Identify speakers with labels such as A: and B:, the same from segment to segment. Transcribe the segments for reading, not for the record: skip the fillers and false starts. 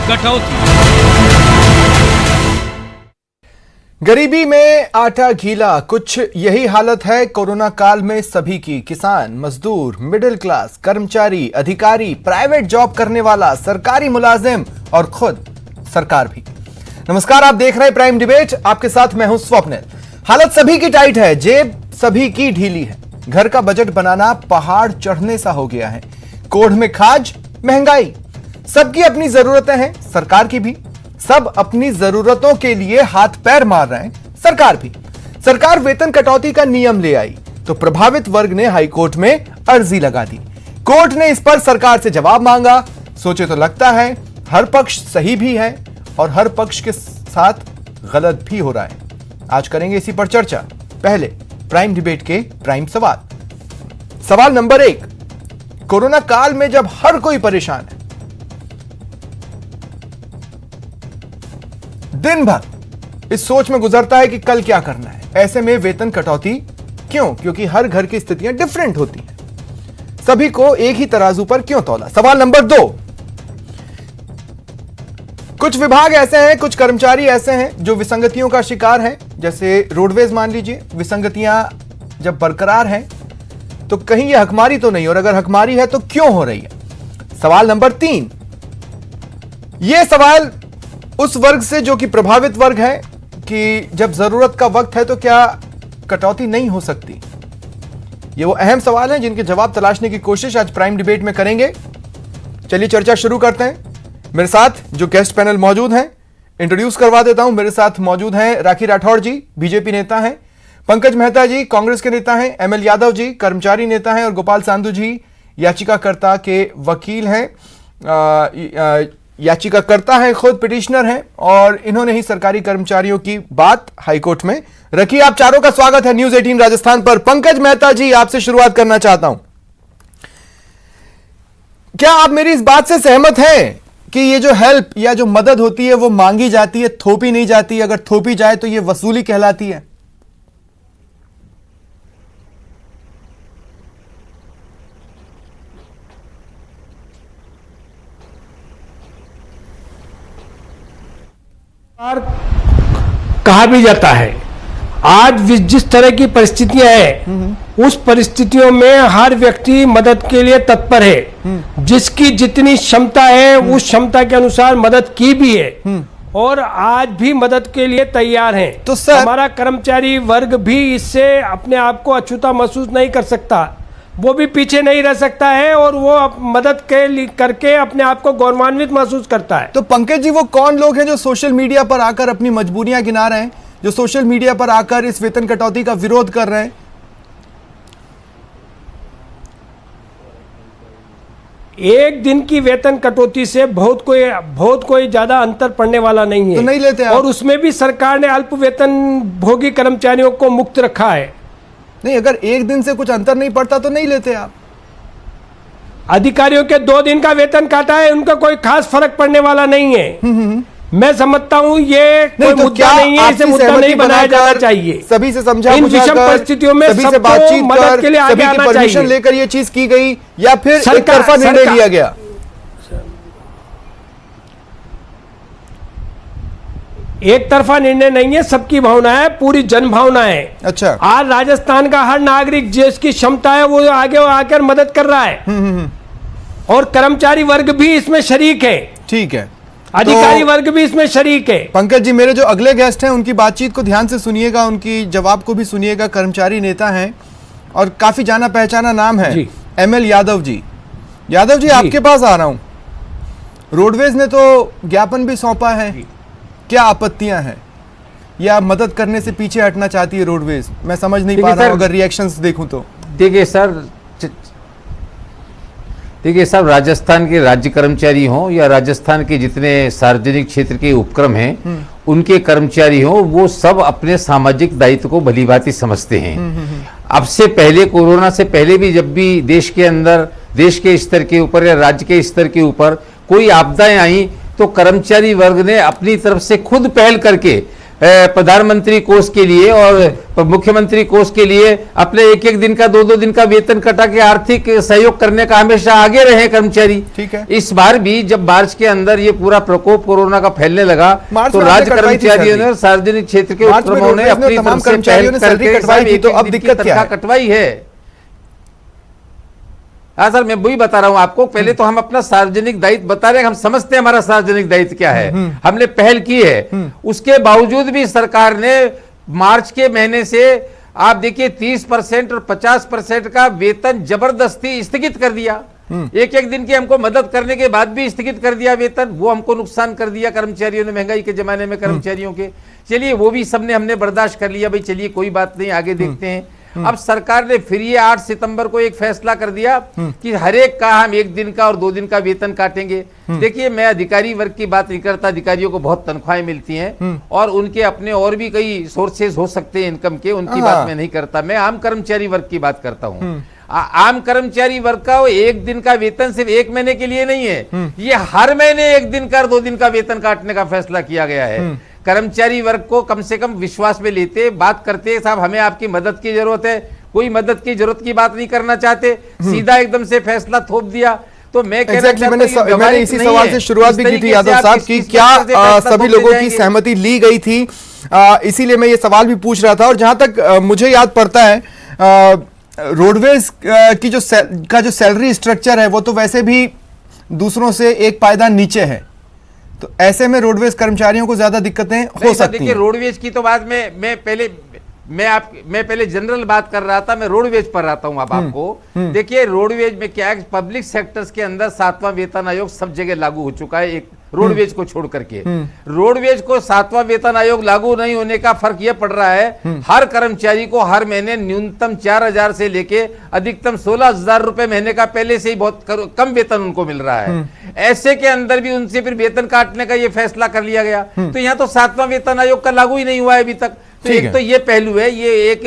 A: कटौती।
B: गरीबी में आटा गीला, कुछ यही हालत है कोरोना काल में सभी की। किसान, मजदूर, मिडिल क्लास, कर्मचारी, अधिकारी, प्राइवेट जॉब करने वाला, सरकारी मुलाजिम और खुद सरकार भी। नमस्कार, आप देख रहे हैं प्राइम डिबेट। आपके साथ मैं हूं स्वप्निल। हालत सभी की टाइट है, जेब सभी की ढीली है। घर का बजट बनाना पहाड़ चढ़ने सा हो गया है। कोढ़ में खाज, महंगाई, सबकी अपनी जरूरतें हैं, सरकार की भी। सब अपनी जरूरतों के लिए हाथ पैर मार रहे हैं, सरकार भी। सरकार वेतन कटौती का नियम ले आई तो प्रभावित वर्ग ने हाईकोर्ट में अर्जी लगा दी। कोर्ट ने इस पर सरकार से जवाब मांगा। सोचे तो लगता है हर पक्ष सही भी है और हर पक्ष के साथ गलत भी हो रहा है। आज करेंगे इसी पर चर्चा। पहले प्राइम डिबेट के प्राइम सवाल। सवाल नंबर 1, कोरोना काल में जब हर कोई परेशान है, दिन भर इस सोच में गुजरता है कि कल क्या करना है, ऐसे में वेतन कटौती क्यों? क्योंकि हर घर की स्थितियां डिफरेंट होती हैं। सभी को एक ही तराजू पर क्यों तौला? सवाल नंबर 2, कुछ विभाग ऐसे हैं, कुछ कर्मचारी ऐसे हैं जो विसंगतियों का शिकार हैं। जैसे रोडवेज मान लीजिए, विसंगतियां जब बरकरार हैं तो कहीं यह हकमारी तो नहीं, और अगर हकमारी है तो क्यों हो रही है? सवाल नंबर 3, यह सवाल उस वर्ग से जो कि प्रभावित वर्ग है कि जब जरूरत का वक्त है तो क्या कटौती नहीं हो सकती? ये वो अहम सवाल हैं जिनके जवाब तलाशने की कोशिश आज प्राइम डिबेट में करेंगे। चलिए चर्चा शुरू करते हैं। मेरे साथ जो गेस्ट पैनल मौजूद हैं, इंट्रोड्यूस करवा देता हूं। मेरे साथ मौजूद हैं राखी राठौड़ जी, बीजेपी नेता हैं, पंकज मेहता जी, कांग्रेस के नेता हैं, एमएल यादव जी, कर्मचारी नेता हैं, और गोपाल सांधु जी, याचिकाकर्ता के वकील हैं, याचिकाकर्ता है, खुद पिटिशनर हैं, और इन्होंने ही सरकारी कर्मचारियों की बात हाईकोर्ट में रखी। आप चारों का स्वागत है न्यूज 18 राजस्थान पर। पंकज मेहता जी, आपसे शुरुआत करना चाहता हूं। क्या आप मेरी इस बात से सहमत हैं कि ये जो हेल्प या जो मदद होती है वो मांगी जाती है, थोपी नहीं जाती? अगर थोपी जाए तो ये वसूली कहलाती है?
C: कहा भी जाता है आज जिस तरह की परिस्थितियां हैं, उस परिस्थितियों में हर व्यक्ति मदद के लिए तत्पर है। जिसकी जितनी क्षमता है उस क्षमता के अनुसार मदद की भी है और आज भी मदद के लिए तैयार हैं।
B: तो सर,
C: हमारा कर्मचारी वर्ग भी इससे अपने आप को अछूता महसूस नहीं कर सकता, वो भी पीछे नहीं रह सकता है और वो मदद करके अपने आप को गौरवान्वित महसूस करता है।
B: तो पंकज जी, वो कौन लोग हैं जो सोशल मीडिया पर आकर अपनी मजबूरियां गिना रहे हैं, जो सोशल मीडिया पर आकर इस वेतन कटौती का विरोध कर रहे हैं?
C: एक दिन की वेतन कटौती से बहुत कोई ज्यादा अंतर पड़ने वाला नहीं है,
B: तो नहीं लेते आप?
C: और उसमें भी सरकार ने अल्प वेतन भोगी कर्मचारियों को मुक्त रखा है।
B: नहीं, अगर एक दिन से कुछ अंतर नहीं पड़ता तो नहीं लेते आप?
C: अधिकारियों के 2 दिन का वेतन काटा है, उनका कोई खास फर्क पड़ने वाला नहीं है। मैं समझता हूं ये कोई मुद्दा नहीं है, इसे मुद्दा नहीं बनाया जाना चाहिए।
B: सभी से समझा,
C: इन विषम परिस्थितियों में
B: सभी से बातचीत
C: मदद के लिए आगे आना चाहिए।
B: परमिशन लेकर ये चीज की गई या फिर एक तरफा निर्णय लिया गया?
C: एक तरफा निर्णय नहीं है, सबकी भावना है, पूरी जन भावना है।
B: अच्छा,
C: आज राजस्थान का हर नागरिक जिसकी क्षमता है वो आगे आकर मदद कर रहा है और कर्मचारी वर्ग भी इसमें शरीक है।
B: ठीक है,
C: अधिकारी वर्ग भी इसमें शरीक है।
B: पंकज जी, मेरे जो अगले गेस्ट हैं उनकी बातचीत को ध्यान से सुनिएगा, उनकी जवाब को भी सुनिएगा। कर्मचारी नेता हैं और काफी जाना पहचाना नाम है, एमएल यादव जी। यादव जी, आपके पास आ रहा हूं। रोडवेज ने तो ज्ञापन भी सौंपा है, क्या आपत्तियां हैं या मदद करने से पीछे हटना चाहती है रोडवेज? मैं समझ नहीं पा रहा हूं अगर रिएक्शंस देखूं तो।
D: देखिए सर, राजस्थान के राज्य कर्मचारी हों या राजस्थान के जितने सार्वजनिक क्षेत्र के उपक्रम हैं उनके कर्मचारी हों, वो सब अपने सामाजिक दायित्व को भलीभांति समझते हैं। अब से पहले, कोरोना से पहले भी, जब भी देश के अंदर, देश के स्तर के ऊपर या राज्य के स्तर के ऊपर कोई आपदाएं आई तो कर्मचारी वर्ग ने अपनी तरफ से खुद पहल करके प्रधानमंत्री कोष के लिए और मुख्यमंत्री कोष के लिए अपने एक एक दिन का 2-2 दिन का वेतन कटा के आर्थिक सहयोग करने का हमेशा आगे रहे कर्मचारी।
B: ठीक है।
D: इस बार भी जब मार्च के अंदर ये पूरा प्रकोप कोरोना का फैलने लगा तो राज्य कर्मचारियों ने, सार्वजनिक क्षेत्र के उपक्रमों ने अपनी तरफ से पहल करके
B: तो अब दिक्कत क्या है?
D: कटवाई है। हाँ सर, मैं वही बता रहा हूं आपको। पहले तो हम अपना सार्वजनिक दायित्व बता रहे हैं, हम समझते हैं हमारा सार्वजनिक दायित्व क्या है, हमने पहल की है। उसके बावजूद भी सरकार ने मार्च के महीने से आप देखिए 30% और 50% का वेतन जबरदस्ती स्थगित कर दिया। एक एक दिन की हमको मदद करने के बाद भी स्थगित कर दिया वेतन। वो हमको नुकसान कर दिया कर्मचारियों ने, महंगाई के जमाने में कर्मचारियों के। चलिए वो भी सबने हमने बर्दाश्त कर लिया, भाई चलिए कोई बात नहीं, आगे देखते हैं। अब सरकार ने फिर ये 8 सितंबर को एक फैसला कर दिया कि हर एक का हम 1 दिन का और 2 दिन का वेतन काटेंगे। देखिए मैं अधिकारी वर्ग की बात नहीं करता, अधिकारियों को बहुत तनख्वाहें मिलती हैं और उनके अपने और भी कई सोर्सेज हो सकते हैं इनकम के, उनकी बात मैं नहीं करता। मैं आम कर्मचारी वर्ग की बात करता हूँ। आम कर्मचारी वर्ग का 1 दिन का वेतन सिर्फ 1 महीने के लिए नहीं है, ये हर महीने 1 दिन का और 2 दिन का वेतन काटने का फैसला किया गया है। कर्मचारी वर्ग को कम से कम विश्वास में लेते, बात करते, साहब हमें आपकी मदद की जरूरत है, कोई मदद की जरूरत की बात नहीं करना चाहते, सीधा एकदम से फैसला थोप दिया। तो मैं
B: मैंने इसी सवाल से शुरुआत भी की थी यादव साहब की क्या सभी लोगों की सहमति ली गई थी, इसीलिए मैं ये सवाल भी पूछ रहा था। और जहां तक मुझे याद पड़ता है रोडवेज की जो सैलरी स्ट्रक्चर है वो तो वैसे भी दूसरों से एक पायदान नीचे है, तो ऐसे में रोडवेज कर्मचारियों को ज्यादा दिक्कतें हो सकती हैं।
D: देखिए रोडवेज की तो बात मैं पहले जनरल बात कर रहा था, मैं रोडवेज पर आता हूं। अब आपको देखिए रोडवेज में क्या है, पब्लिक सेक्टर्स के अंदर 7वां वेतन आयोग सब जगह लागू हो चुका है, एक रोडवेज को छोड़ करके। रोडवेज को 7वां वेतन आयोग लागू नहीं होने का फर्क यह पड़ रहा है, हर कर्मचारी को हर महीने न्यूनतम 4,000 से लेके अधिकतम 16,000 रुपए महीने का पहले से ही बहुत कम वेतन उनको मिल रहा है। ऐसे के अंदर भी उनसे फिर वेतन काटने का ये फैसला कर लिया गया। तो यहाँ तो 7वां वेतन आयोग का लागू ही नहीं हुआ है अभी तक। तो एक तो ये पहलू है, ये एक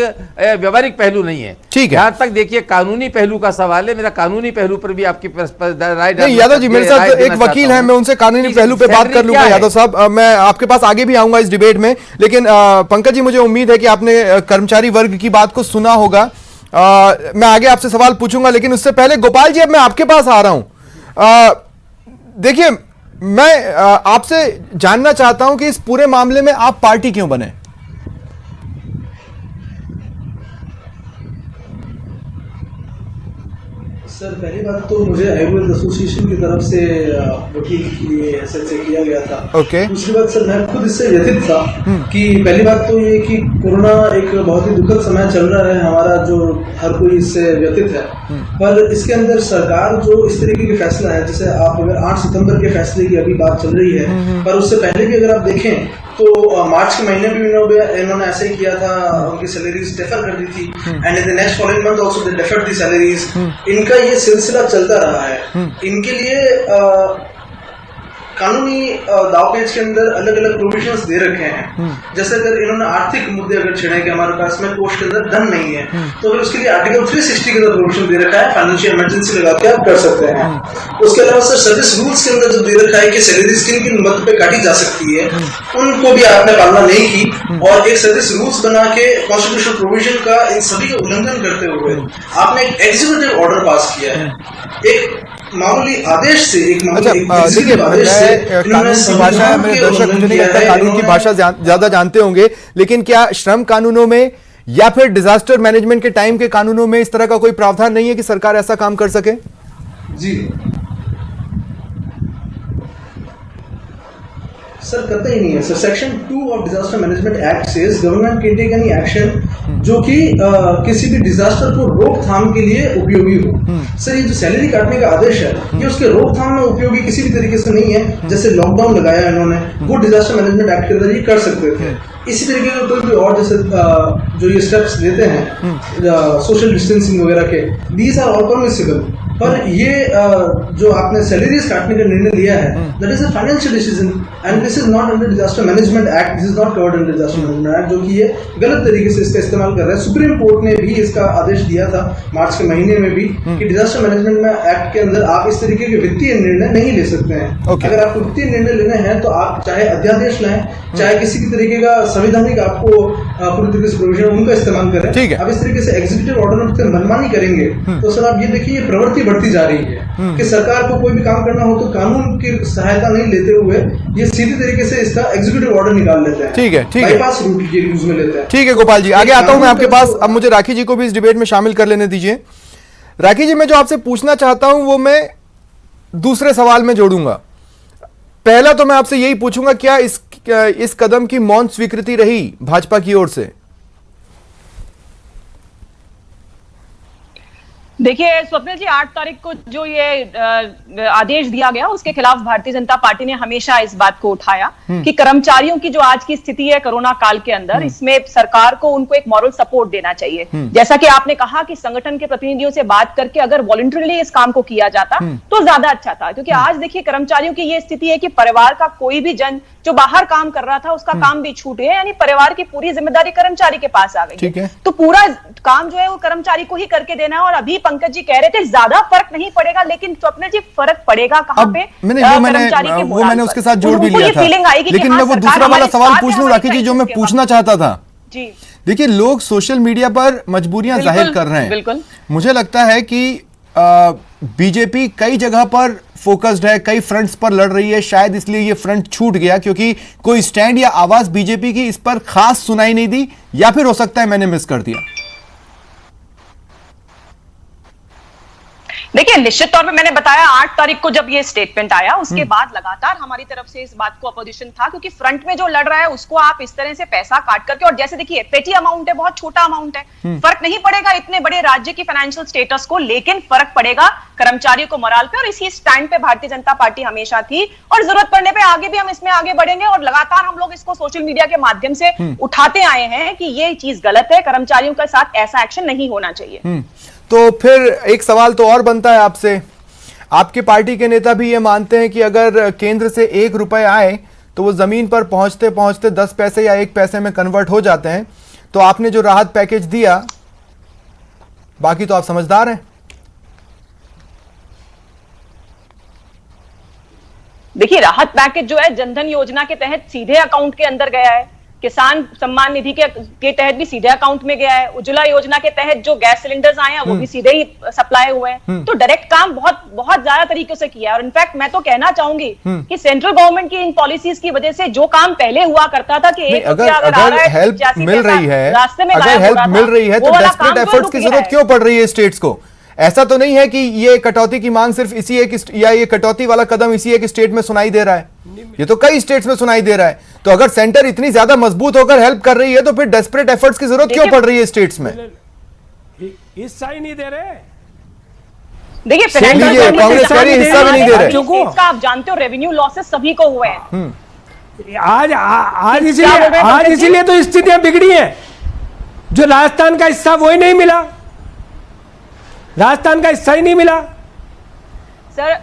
D: व्यवहारिक पहलू नहीं है।
B: ठीक है,
D: जहां तक देखिए कानूनी पहलू का सवाल है, मेरा कानूनी पहलू पर भी आपकी राय।
B: नहीं यादव जी, मेरे साथ एक वकील है, मैं उनसे कानूनी पहलू पे बात कर लूंगा। यादव साहब, मैं आपके पास आगे भी आऊंगा इस डिबेट में, लेकिन पंकज जी मुझे उम्मीद है कि आपने कर्मचारी वर्ग की बात को सुना होगा। मैं आगे आपसे सवाल पूछूंगा, लेकिन उससे पहले गोपाल जी अब मैं आपके पास आ रहा हूं। देखिए मैं आपसे जानना चाहता हूं कि इस पूरे मामले में आप पार्टी क्यों बने?
A: सर पहली बात तो मुझे आयुर्वेद एसोसिएशन की तरफ से वकील के लिए एसएचए किया गया था।
B: ओके।
A: दूसरी बात सर मैं खुद इससे व्यथित था कि पहली बात तो ये कि कोरोना एक बहुत ही दुखद समय चल रहा है हमारा, जो हर कोई इससे व्यथित है, पर इसके अंदर सरकार जो इस तरीके के फैसला है, जैसे आप अगर 8 सितंबर के फैसले की अभी बात चल रही है, पर उससे पहले भी अगर आप देखें तो मार्च के महीने भी इन्होंने ऐसे ही किया था, उनकी सैलरीज डेफर कर दी थी and in the next following month also they deferred the salaries. इनका ये सिलसिला चलता रहा है। इनके लिए कानूनी दावपेच के अंदर अलग अलग प्रोविजंस दे रखे हैं। जैसे अगर इन्होंने आर्थिक मुद्दे अगर छेड़े कि हमारे पास में कोष के अंदर धन नहीं है, तो फिर उसके लिए आर्टिकल 360 के अंदर प्रोविजन दे रखा है, फाइनेंशियल इमरजेंसी लगा के आप कर सकते हैं। उसके अलावा सर सर्विस रूल्स के अंदर जो दे रखा है कि सैलरीज किन किन मद पे काटी जा सकती है, उनको भी आपने पालना नहीं की और एक सर्विस रूल्स बना के कॉन्स्टिट्यूशनल प्रोविजन का इन सभी का उल्लंघन करते हुए आपने एक एग्जीक्यूटिव ऑर्डर पास किया है, एक मामूली आदेश से, एक
B: देखिए कानून की भाषा है, मेरे दर्शक मुझे नहीं लगता कानून की भाषा ज्यादा जानते होंगे, लेकिन क्या श्रम कानूनों में या फिर डिजास्टर मैनेजमेंट के टाइम के कानूनों में इस तरह का कोई प्रावधान नहीं है कि सरकार ऐसा काम कर सके?
A: जी सर करता ही नहीं है sir. Section 2 of disaster management act says government can take any action जो कि किसी भी डिजास्टर को रोकथाम के लिए उपयोगी हो। सर ये जो सैलरी काटने का आदेश है ये उसके रोकथाम में उपयोगी किसी भी तरीके से नहीं है। जैसे लॉकडाउन लगाया इन्होंने, वो डिजास्टर मैनेजमेंट एक्ट के अंदर ये कर सकते थे। इसी तरीके के कोई भी और जैसे जो ये स्टेप्स लेते हैं सोशल डिस्टेंसिंग वगैरह के, दीज आर ऑल परमिसिबल। पर ये जो आपने सैलरीज काटने का निर्णय लिया है, that is a financial decision and this is not under disaster management act, this is not covered under disaster management act, जो कि ये गलत तरीके से इसका इस्तेमाल कर रहा है। सुप्रीम कोर्ट ने भी इसका आदेश दिया था मार्च के महीने में भी कि डिजास्टर मैनेजमेंट में एक्ट के अंदर आप इस तरीके के वित्तीय निर्णय नहीं ले सकते हैं। अगर आपको वित्तीय निर्णय लेने हैं तो आप चाहे अध्यादेश लाएं, चाहे किसी भी तरीके का संवैधानिक आपको पूरी तरीके से प्रोविजन उनका इस्तेमाल करें।
B: ठीक है।
A: अब इस तरीके से एग्जीक्यूटिव ऑर्डर में मनमानी करेंगे तो सर आप ये देखिए ये प्रवृत्ति बढ़ती जा रही है कि सरकार को कोई भी काम करना हो तो कानून की सहायता नहीं लेते हुए ये सीधी तरीके से इसका एग्जीक्यूटिव ऑर्डर निकाल लेते हैं।
B: ठीक है, ठीक है,
A: बाईपास रूट ये यूज में लेते हैं।
B: ठीक है गोपाल जी, आगे आता हूं मैं आपके पास। अब मुझे राखी जी को भी इस डिबेट में शामिल कर लेने दीजिए। राखी जी, मैं जो आपसे पूछना चाहता हूं वो मैं दूसरे सवाल में जोड़ूंगा। पहला तो मैं आपसे यही पूछूंगा, क्या इस कदम की मौन स्वीकृति रही भाजपा की ओर से?
E: देखिए स्वप्निल जी, 8 तारीख को जो ये आदेश दिया गया उसके खिलाफ भारतीय जनता पार्टी ने हमेशा इस बात को उठाया कि कर्मचारियों की जो आज की स्थिति है कोरोना काल के अंदर, इसमें सरकार को उनको एक मॉरल सपोर्ट देना चाहिए। जैसा कि आपने कहा कि संगठन के प्रतिनिधियों से बात करके अगर वॉलंटरीली इस काम को किया जाता तो ज्यादा अच्छा था, क्योंकि आज देखिए कर्मचारियों की ये स्थिति है कि परिवार का कोई भी जन जो बाहर काम कर रहा था उसका काम भी छूट गया, यानी परिवार की पूरी जिम्मेदारी कर्मचारी के पास आ गई है। तो पूरा काम जो है वो कर्मचारी को ही करके देना है। और अभी पंकज जी कह रहे थे ज्यादा फर्क नहीं पड़ेगा, लेकिन स्वप्निल जी फर्क पड़ेगा कहां पे?
B: मैंने उसके साथ जोड़ भी लिया था, लेकिन मैं वो दूसरा वाला सवाल पूछ लूं राखी जी जो मैं पूछना चाहता था
E: जी।
B: देखिए, लोग सोशल मीडिया पर मजबूरियां जाहिर कर रहे हैं।
E: बिल्कुल,
B: मुझे लगता है कि बीजेपी कई जगह पर फोकस्ड है, कई फ्रंट्स पर लड़ रही है। शायद इसलिए ये फ्रंट छूट गया क्योंकि कोई स्टैंड या आवाज बीजेपी की इस पर खास सुनाई नहीं दी, या फिर हो सकता है मैंने मिस कर दिया।
E: देखिए निश्चित तौर पे मैंने बताया 8 तारीख को जब ये स्टेटमेंट आया उसके बाद लगातार हमारी तरफ से इस बात को अपोजिशन था, क्योंकि फ्रंट में जो लड़ रहा है उसको आप इस तरह से पैसा काट करके, और जैसे देखिए पेटी अमाउंट है, बहुत छोटा अमाउंट है, फर्क नहीं पड़ेगा इतने बड़े राज्य की फाइनेंशियल स्टेटस को, लेकिन फर्क पड़ेगा कर्मचारियों को मोराल पे। और इसी स्टैंड पे भारतीय जनता पार्टी हमेशा थी और जरूरत पड़ने पे आगे भी हम इसमें आगे बढ़ेंगे। और लगातार हम लोग इसको सोशल मीडिया के माध्यम से उठाते आए हैं कि ये चीज गलत है, कर्मचारियों के साथ ऐसा एक्शन नहीं होना चाहिए।
B: तो फिर एक सवाल तो और बनता है आपसे, आपके पार्टी के नेता भी ये मानते हैं कि अगर केंद्र से 1 रुपए आए तो वो जमीन पर पहुंचते पहुंचते 10 पैसे या 1 पैसे में कन्वर्ट हो जाते हैं। तो आपने जो राहत पैकेज दिया, बाकी तो आप समझदार हैं।
E: देखिए राहत पैकेज जो है जनधन योजना के तहत सीधे अकाउंट के अंदर गया है, किसान सम्मान निधि के तहत भी सीधे अकाउंट में गया है, उज्ज्वला योजना के तहत जो गैस सिलेंडर्स आए हैं वो भी सीधे ही सप्लाई हुए हैं। तो डायरेक्ट काम बहुत बहुत ज्यादा तरीके से किया है। और इनफैक्ट मैं तो कहना चाहूंगी कि सेंट्रल गवर्नमेंट की इन पॉलिसीज की वजह से जो काम पहले हुआ करता था कि
B: अगर हेल्प मिल रही है, अगर हेल्प मिल रही है तो डेस्परेट एफर्ट्स की जरूरत क्यों पड़ रही है स्टेट्स को? ऐसा तो नहीं है कि ये कटौती की मांग सिर्फ इसी एक, या ये कटौती वाला कदम इसी एक स्टेट में सुनाई दे रहा है, ये तो कई स्टेट्स में सुनाई दे रहा है। तो अगर सेंटर इतनी ज्यादा मजबूत होकर हेल्प कर रही है तो फिर डेस्परेट एफर्ट्स की जरूरत क्यों पड़ रही है स्टेट्स में?
C: हिस्सा ही नहीं दे रहे।
E: देखिए
B: कांग्रेस कह रही है हिस्सा भी नहीं दे रहे।
E: आप जानते हो रेवेन्यू लॉसेस सभी को हुए हैं।
C: आज इसीलिए तो स्थितियां बिगड़ी हैं। जो राजस्थान का हिस्सा वो ही नहीं मिला, राजस्थान का हिस्सा ही नहीं मिला।
E: सर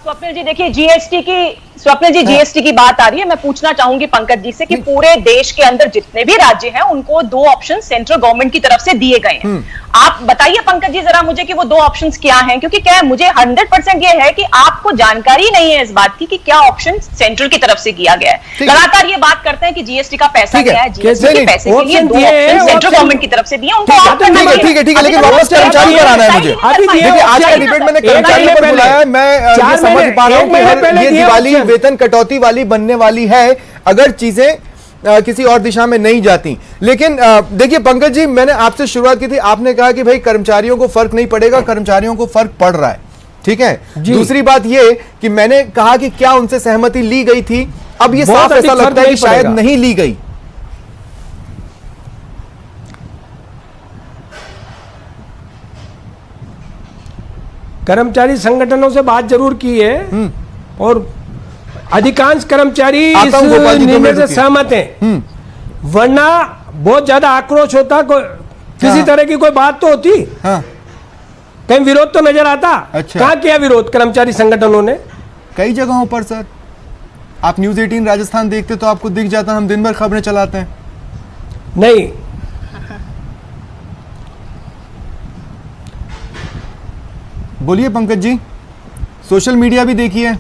E: स्वप्निल जी देखिए जीएसटी की बात आ रही है। मैं पूछना चाहूंगी पंकज जी से कि पूरे देश के अंदर जितने भी राज्य हैं उनको 2 ऑप्शन सेंट्रल गवर्नमेंट की तरफ से दिए गए हैं। आप बताइए पंकज जी जरा मुझे कि वो 2 ऑप्शंस क्या हैं, क्योंकि क्या है मुझे 100% ये है कि आपको जानकारी नहीं है इस बात की कि क्या ऑप्शन सेंट्रल की तरफ से किया गया है। लगातार ये बात करते हैं कि जीएसटी का पैसा क्या है, जीएसटी के पैसे के लिए 2 ऑप्शन सेंट्रल गवर्नमेंट की तरफ से दिए, उनको
B: ठीक है, लेकिन वापस कर्मचारी पर आना है मुझे। देखिए आज का डिबेट मैंने कर्मचारियों पर बुलाया है। मैं ये समझ पा रहा हूं कि ये दिवाली वेतन कटौती वाली बनने वाली है अगर चीजें किसी और दिशा में नहीं जाती। लेकिन देखिए पंकज जी, मैंने आपसे शुरुआत की थी, आपने कहा कि भाई कर्मचारियों को फर्क नहीं पड़ेगा, कर्मचारियों को फर्क पड़ रहा है, ठीक है। दूसरी बात ये कि मैंने कहा कि क्या उनसे सहमति ली गई थी, अब ये साफ ऐसा लगता है कि शायद नहीं ली गई।
C: कर्मचारी संगठनों से बात जरूर की है और अधिकांश कर्मचारी इस निर्णय से सहमत हैं, वरना बहुत ज्यादा आक्रोश होता, किसी तरह की कोई बात तो होती। कहीं विरोध तो नजर आता?
B: अच्छा।
C: कहाँ किया विरोध कर्मचारी संगठनों ने?
B: कई जगहों पर सर, आप न्यूज 18 राजस्थान देखते तो आपको दिख जाता, हम दिन भर खबरें चलाते हैं।
C: नहीं,
B: बोलिए पंकज जी, सोशल मीडिया भी देखिए।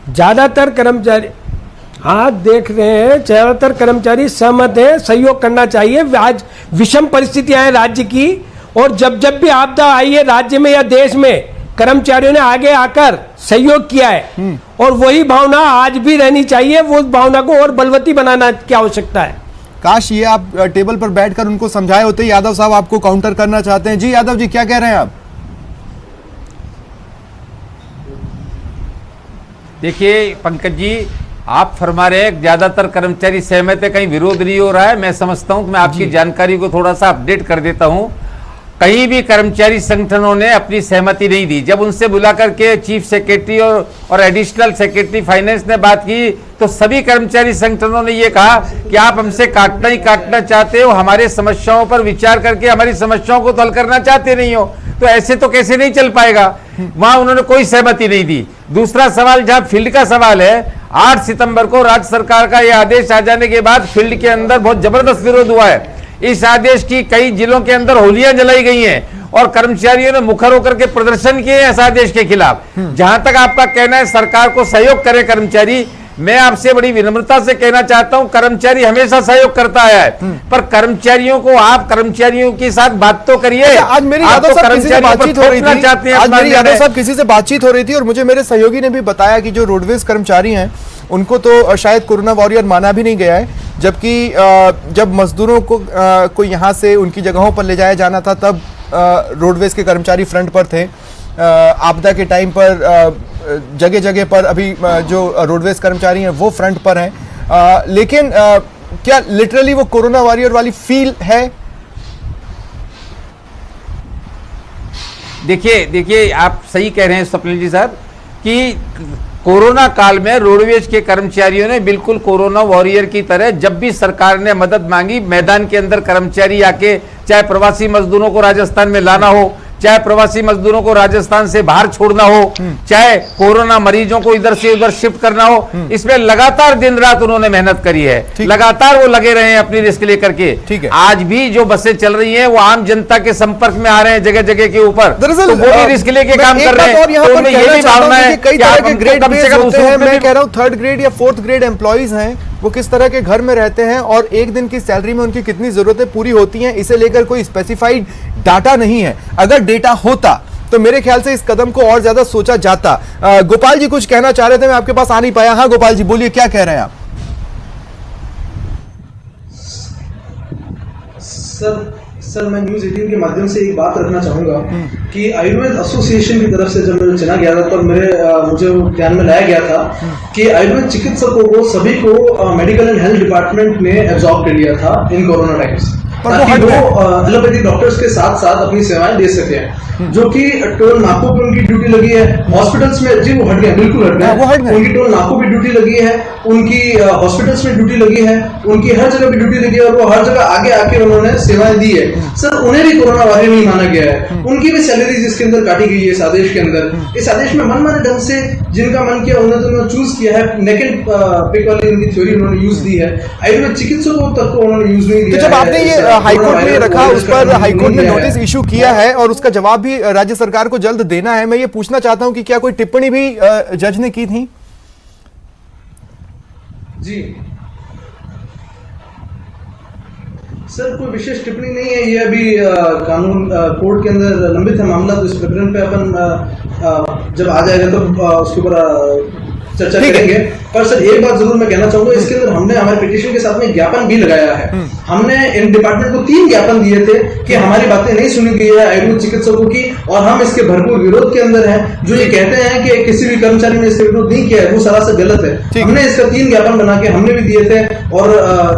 C: ज्यादातर कर्मचारी, हाँ देख रहे हैं, ज्यादातर कर्मचारी सहमत हैं, सहयोग करना चाहिए। आज विषम परिस्थितियां हैं राज्य की, और जब जब भी आपदा आई है राज्य में या देश में, कर्मचारियों ने आगे आकर सहयोग किया है, और वही भावना आज भी रहनी चाहिए। वो भावना को और बलवती बनाना की आवश्यकता है।
B: काश ये आप टेबल पर बैठकर उनको समझाए होते। यादव साहब आपको काउंटर करना चाहते हैं। जी यादव जी, क्या कह रहे हैं आप?
D: देखिए पंकज जी, आप फरमा रहे हैं ज्यादातर कर्मचारी सहमत है, कहीं विरोध नहीं हो रहा है। मैं समझता हूं कि मैं आपकी जानकारी को थोड़ा सा अपडेट कर देता हूं। कहीं भी कर्मचारी संगठनों ने अपनी सहमति नहीं दी। जब उनसे बुला करके चीफ सेक्रेटरी और एडिशनल सेक्रेटरी फाइनेंस ने बात की, तो सभी कर्मचारी संगठनों ने यह कहा कि आप हमसे काटना ही काटना चाहते हो, हमारे समस्याओं पर विचार करके हमारी समस्याओं को तो हल करना चाहते नहीं हो, तो ऐसे तो कैसे नहीं चल पाएगा। वहां उन्होंने कोई सहमति नहीं दी। दूसरा सवाल, जहां फील्ड का सवाल है, 8 सितंबर को राज्य सरकार का यह आदेश आ जाने के बाद फील्ड के अंदर बहुत जबरदस्त विरोध हुआ है। इस आदेश की कई जिलों के अंदर होलियां जलाई गई हैं और कर्मचारियों ने मुखर होकर के प्रदर्शन किए इस आदेश के खिलाफ। जहां तक आपका कहना है सरकार को सहयोग करे कर्मचारी, मैं आपसे बड़ी विनम्रता से कहना चाहता हूं, कर्मचारी हमेशा सहयोग करता आया है, पर कर्मचारियों को आप कर्मचारियों के साथ बात तो करिए।
B: आज मेरी यादव साहब किसी से बातचीत हो रही थी, आज मेरी यादव साहब किसी से बातचीत हो रही थी और मुझे मेरे सहयोगी ने भी बताया कि जो रोडवेज कर्मचारी हैं उनको तो शायद कोरोना वॉरियर माना भी नहीं गया है, जबकि जब मजदूरों को यहाँ से उनकी जगहों पर ले जाया जाना था तब रोडवेज के कर्मचारी फ्रंट पर थे। आपदा के टाइम पर जगह जगह पर अभी जो रोडवेज कर्मचारी हैं वो फ्रंट पर हैं, लेकिन क्या लिटरली वो कोरोना वॉरियर वाली फील है?
D: देखिए आप सही कह रहे हैं स्वप्निल जी साहब कि कोरोना काल में रोडवेज के कर्मचारियों ने बिल्कुल कोरोना वॉरियर की तरह जब भी सरकार ने मदद मांगी, मैदान के अंदर कर्मचारी आके, चाहे प्रवासी मजदूरों को राजस्थान में लाना हो, चाहे प्रवासी मजदूरों को राजस्थान से बाहर छोड़ना हो, चाहे कोरोना मरीजों को इधर से उधर शिफ्ट करना हो, इसमें लगातार दिन रात उन्होंने मेहनत करी है। लगातार वो लगे रहे हैं अपनी रिस्क लेकर के।
B: ठीक है।
D: आज भी जो बसें चल रही हैं वो आम जनता के संपर्क में आ रहे हैं जगह जगह के ऊपर,
B: दरअसल
D: तो वो भी रिस्क लेके काम कर रहे हैं। तो उनमें ये भी भावना है
B: कई
D: कि
B: तरह
D: आप
B: के
D: हमको
B: ग्रेड
D: कम से कम उस
B: होते हैं।
D: रूप में
B: मैं
D: भी-
B: कह रहा हूँ 3rd ग्रेड या 4th ग्रेड एम्प्लॉइज हैं, वो किस तरह के घर में रहते हैं और एक दिन की सैलरी में उनकी कितनी जरूरतें पूरी होती हैं, इसे लेकर कोई स्पेसिफाइड डाटा नहीं है। अगर डेटा होता तो मेरे ख्याल से इस कदम को और ज्यादा सोचा जाता। गोपाल जी कुछ कहना चाह रहे थे, मैं आपके पास आ नहीं पाया। हाँ गोपाल जी बोलिए, क्या कह रहे हैं आप?
A: सर मैं न्यूज 18 के माध्यम से एक बात रखना चाहूंगा कि आयुर्वेद एसोसिएशन की तरफ से जब चुना गया था तो मुझे वो ध्यान में लाया गया था कि आयुर्वेद चिकित्सकों को सभी को मेडिकल एंड हेल्थ डिपार्टमेंट ने एब्जॉर्ब कर लिया था इन कोरोना टाइम्स, ताकि वो एलोपैथिक डॉक्टर्स के साथ साथ अपनी सेवाएं दे सके। जो कि टोल नाकों पे उनकी ड्यूटी लगी है, हॉस्पिटल्स में जी वो हट गए, बिल्कुल हट गए। उनकी टोल नाकों पे ड्यूटी लगी है, उनकी हॉस्पिटल्स में ड्यूटी लगी है, उनकी हर जगह पे ड्यूटी लगी है और वो हर जगह आगे आके उन्होंने सेवाएं दी है। सर उन्हें भी कोरोना वॉरियर नहीं माना गया है, उनकी भी सैलरी इसके अंदर काटी गई है इस आदेश के अंदर। इस आदेश में मनमाने ढंग से जिनका मन किया उन्होंने चूज किया है, नेकेड पिक वाली उनकी थ्योरी उन्होंने यूज दी है। आयुर्वेद चिकित्सकों तक को उन्होंने यूज नहीं दिया।
B: जब आपने ये हाईकोर्ट में रखा, उस पर हाईकोर्ट ने नोटिस इशू किया है और उसका जवाब भी राज्य सरकार को जल्द देना है। मैं ये पूछना चाहता हूं कि क्या कोई टिप्पणी भी जज ने की थी?
A: जी सर कोई विशेष टिप्पणी नहीं है, ये अभी कानून कोर्ट के अंदर लंबित है मामला, तो इस प्रकरण पे अपन जब आ जाएगा तो उसके ऊपर चर्चा करेंगे। पर सर एक बात जरूर मैं कहना चाहूंगा, इसके अंदर हमने हमारे पिटीशन के साथ में ज्ञापन भी लगाया है। हमने इन डिपार्टमेंट को 3 ज्ञापन दिए थे कि हमारी बातें नहीं सुनी गई है आयुर्वेद चिकित्सकों की और हम इसके भरपूर विरोध के अंदर हैं। जो ये कहते हैं कि किसी भी कर्मचारी ने इसका विरोध नहीं किया है, वो सरासर गलत है। हमने इसका 3 ज्ञापन बना के हमने भी दिए थे और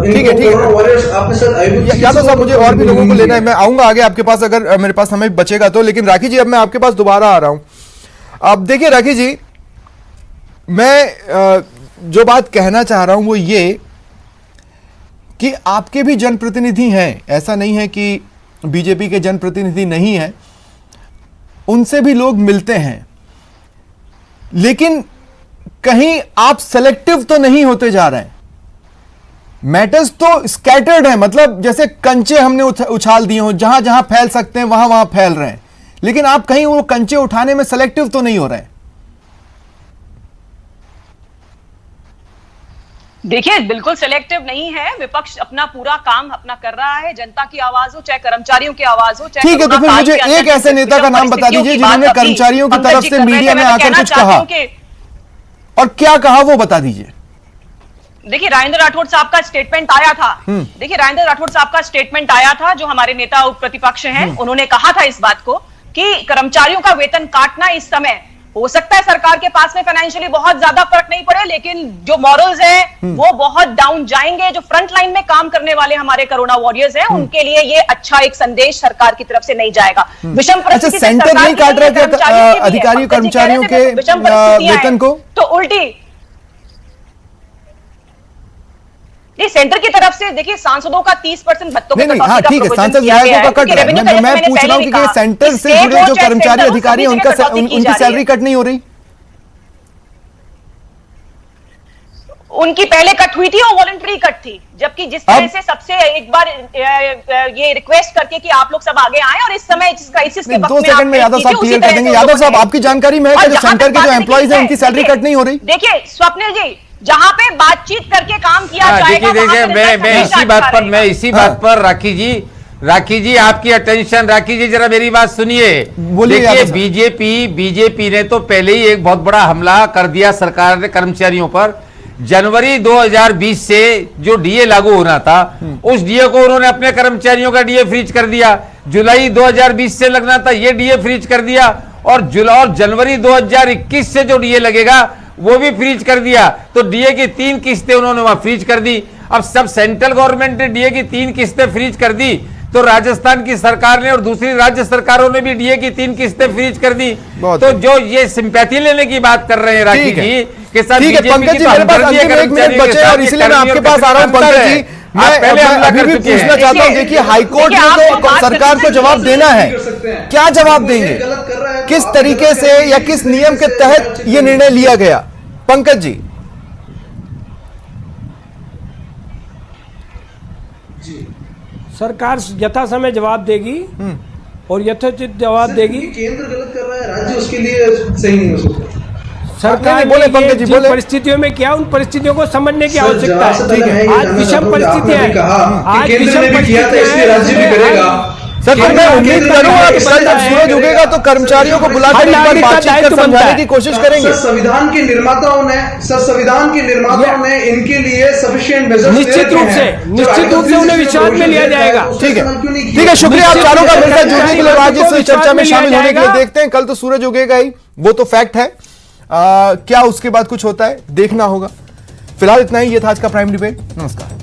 A: कोरोना वॉरियर्स आपने सर आयुर्वेद
B: यादव साहब मुझे और भी लोगों को लेना है, मैं आऊंगा आगे आपके पास अगर मेरे पास समय बचेगा तो। लेकिन राखी जी अब मैं आपके पास दोबारा आ रहा हूं। अब देखिए राखी जी, मैं जो बात कहना चाह रहा हूं वो ये कि आपके भी जनप्रतिनिधि हैं, ऐसा नहीं है कि बीजेपी के जनप्रतिनिधि नहीं हैं, उनसे भी लोग मिलते हैं, लेकिन कहीं आप सेलेक्टिव तो नहीं होते जा रहे हैं। मैटर्स तो स्कैटर्ड है, मतलब जैसे कंचे हमने उछाल दिए हो, जहां जहां फैल सकते हैं वहां वहां फैल रहे हैं, लेकिन आप कहीं वो कंचे उठाने में सेलेक्टिव तो नहीं हो रहे हैं।
E: देखिए, बिल्कुल सिलेक्टिव नहीं है। विपक्ष अपना पूरा काम अपना कर रहा है। जनता की आवाज हो, चाहे कर्मचारियों की आवाज हो, चाहे
B: ठीक है, तो फिर मुझे एक ऐसे नेता का नाम बता दीजिए जिन्होंने कर्मचारियों की तरफ से मीडिया में आकर कुछ कहा, और क्या कहा वो बता दीजिए।
E: देखिए, राजेंद्र राठौड़ साहब का स्टेटमेंट आया था। देखिए, राजेंद्र राठौड़ साहब का स्टेटमेंट आया था, जो हमारे नेता उप प्रतिपक्ष हैं, उन्होंने कहा था इस बात को कि कर्मचारियों का वेतन काटना इस समय, हो सकता है सरकार के पास में फाइनेंशियली बहुत ज्यादा फर्क नहीं पड़े, लेकिन जो मॉरल्स हैं वो बहुत डाउन जाएंगे। जो फ्रंट लाइन में काम करने वाले हमारे कोरोना वॉरियर्स हैं, उनके लिए ये अच्छा एक संदेश सरकार की तरफ से नहीं जाएगा। विषम परिस्थिति से
B: सेंटर नहीं काट रहा क्या अधिकारियों कर्मचारियों के वेतन को?
E: तो उल्टी सेंटर की तरफ से देखिए, सांसदों का 30% भत्तों
B: नहीं, हाँ ठीक है, सांसद विधायकों का कट रहा है। मैं पूछ रहा हूं कि सेंटर से जुड़े जो कर्मचारी अधिकारी हैं उनकी सैलरी कट नहीं हो रही?
E: उनकी पहले कट हुई थी और वॉलंटरी कट थी, जबकि जिस तरह से सबसे एक बार ये रिक्वेस्ट करके कि आप लोग सब आगे आए, और इस समय इस क्राइसिस के वक्त में
B: 2 सेकंड में यादव साहब क्लियर कर देंगे। यादव साहब, आपकी जानकारी में है कि जो सेंटर के जो एम्प्लॉइज हैं उनकी सैलरी कट नहीं हो रही?
E: देखिए स्वप्निल जी, जहां पे बातचीत करके काम किया जाएगा,
D: देखिए मैं इसी बात पर राखी जी आपकी अटेंशन, राखी जी जरा मेरी बात सुनिए। देखिए, बीजेपी ने तो पहले ही एक बहुत बड़ा हमला कर दिया सरकार ने कर्मचारियों पर। जनवरी 2020 से जो डीए लागू होना था, उस डीए को उन्होंने अपने कर्मचारियों का डीए फ्रीज कर दिया। जुलाई 2020 से लगना था, ये डीए फ्रीज कर दिया, और जनवरी 2021 से जो डीए लगेगा वो भी फ्रीज कर दिया। तो डीए की 3 किस्तें उन्होंने वहां फ्रीज कर दी। अब सब सेंट्रल गवर्नमेंट ने डीए की 3 किस्तें फ्रीज कर दी, तो राजस्थान की सरकार ने और दूसरी राज्य सरकारों ने भी डीए की 3 किस्तें फ्रीज कर दी। तो जो ये सिंपैथी लेने की बात कर रहे हैं राखी जी के साथ,
B: ठीक है पंकज जी, मेरे पास अंतिम 1 मिनट बचे और इसलिए मैं आपके पास आ रहा हूं। पंकज जी, मैं अभी भी पूछना चाहता हूं, देखिए हाईकोर्ट में तो सरकार को जवाब देना है, क्या जवाब देंगे? किस तरीके से या किस नियम के तहत ये निर्णय लिया गया? पंकज जी,
C: सरकार यथा समय जवाब देगी और यथोचित जवाब देगी।
A: केंद्र गलत कर रहा है, राज्य उसके लिए सही नहीं हो सकता।
C: सरकार
B: बोले पंकज जी, बोले
C: परिस्थितियों में क्या, उन परिस्थितियों को समझने की आवश्यकता है। आज विषम परिस्थितियां हैं, आज विषम परिस्थितियां।
B: सर, मैं उम्मीद करूंगा कल जब सूरज उगेगा तो कर्मचारियों को बुलाकर एक बार बातचीत कर समझाने की कोशिश करेंगे।
A: संविधान के निर्माताओं ने इनके लिए सफिशिएंट मेजर्स
C: निश्चित रूप से उन्हें विश्वास में लिया जाएगा।
B: ठीक है, शुक्रिया आप चारों का मेरे साथ जुड़ने के लिए, राज्य इस चर्चा में शामिल होने के लिए। देखते हैं, कल तो सूरज उगेगा ही, वो तो फैक्ट है। क्या उसके बाद कुछ होता है देखना होगा। फिलहाल इतना ही, ये था आज का प्राइम डिबेट। नमस्कार।